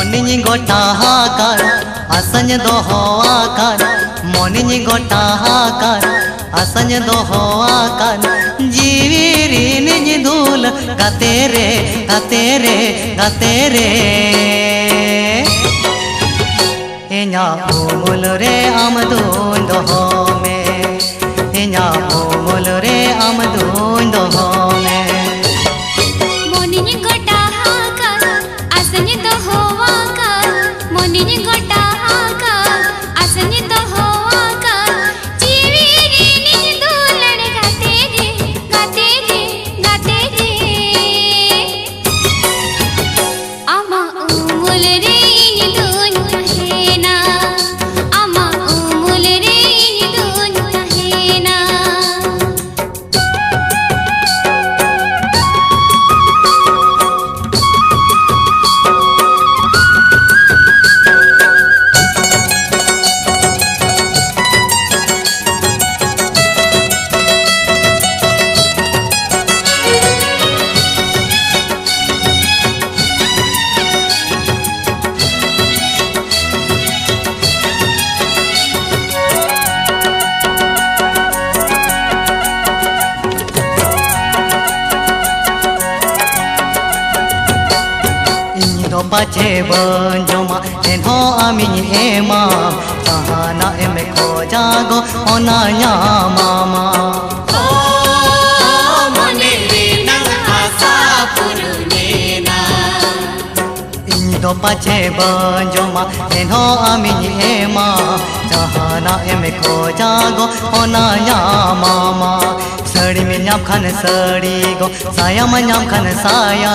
मोनिनी गोटा हाकार असंज दोहो आकार मोनिनी गोटा हाकार असंज दोहो आकार जीवी रीनिनी धूल गाते रे गाते रे गाते रे इन्या उमुल रे आमदून दोहो में इन्या उमुल रे आमदून दोहो में मोनिनी गोटा हाकार असंज दोहो आकार मोनिनी गोटा हाकार असंज दोहो आकार जीवी रीनिनी धूल गाते रे गाते रे गाते रे आमा उमुल रे इनी धून कहेना आमा उमुल रे इनी धून कहेना पाचे बंजोमा एन्हो आमी एमा जहाना एमे खोजागो ओना न्यामामा ओ मोने रे नंग आसा पुरुनेना इंदो पाचे बंजोमा एन्हो आमी एमा जहाना एमे खोजागो ओना न्यामामा सड़ी में न्याम खान सड़ी गो साया में न्याम खान साया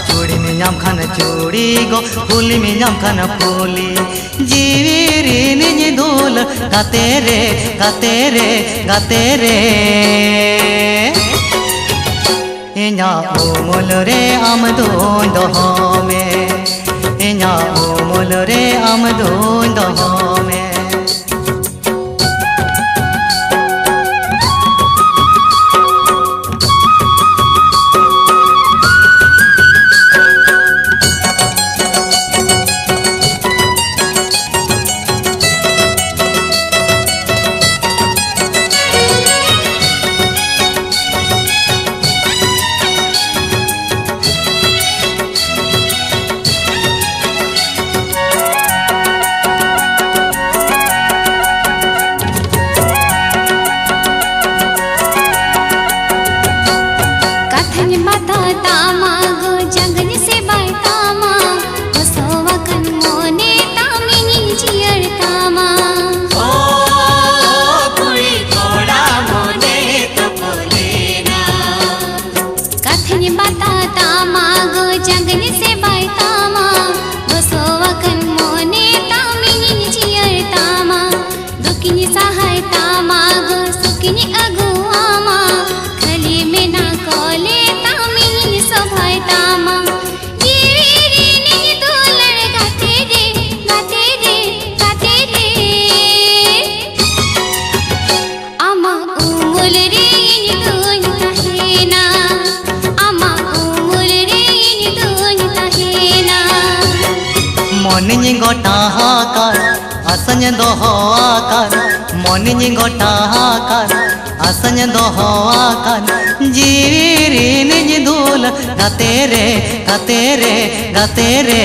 चूड़ी में न्याम खान चूड़ी गो फूली में न्याम खान फूली जीवी रीनिनी धूल गाते रे गाते रे गाते रे इन्या उमुल रे आमदून दोहो में इन्या उमुल रे आमदून दोहो में मोनिनी गोटा हाकार असंज दोहो आकार मोनिनी गोटा हाकार असंज दोहो आकार जीवी रीनिनी धूल गाते रे गाते रे गाते रे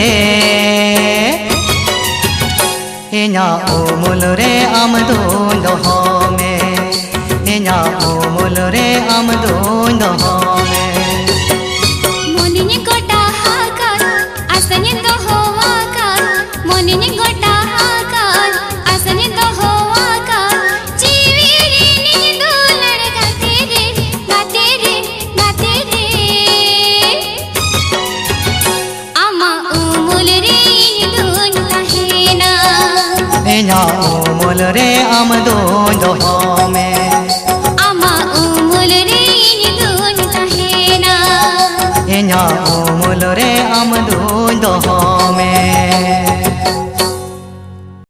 इन्या उमुल रे आमदून दोहो में इन्या उमुल रे आमदून दोहो में मोनिनी गोटा हाकार असंज दोहो आकार मोनिनी गोटा हाकार असंज दोहो आकार जीवी रीनिनी धूल गाते रे गाते रे गाते रे आमा उमुल रे इनी धून कहेना इन्या उमुल रे आमदून दोहो में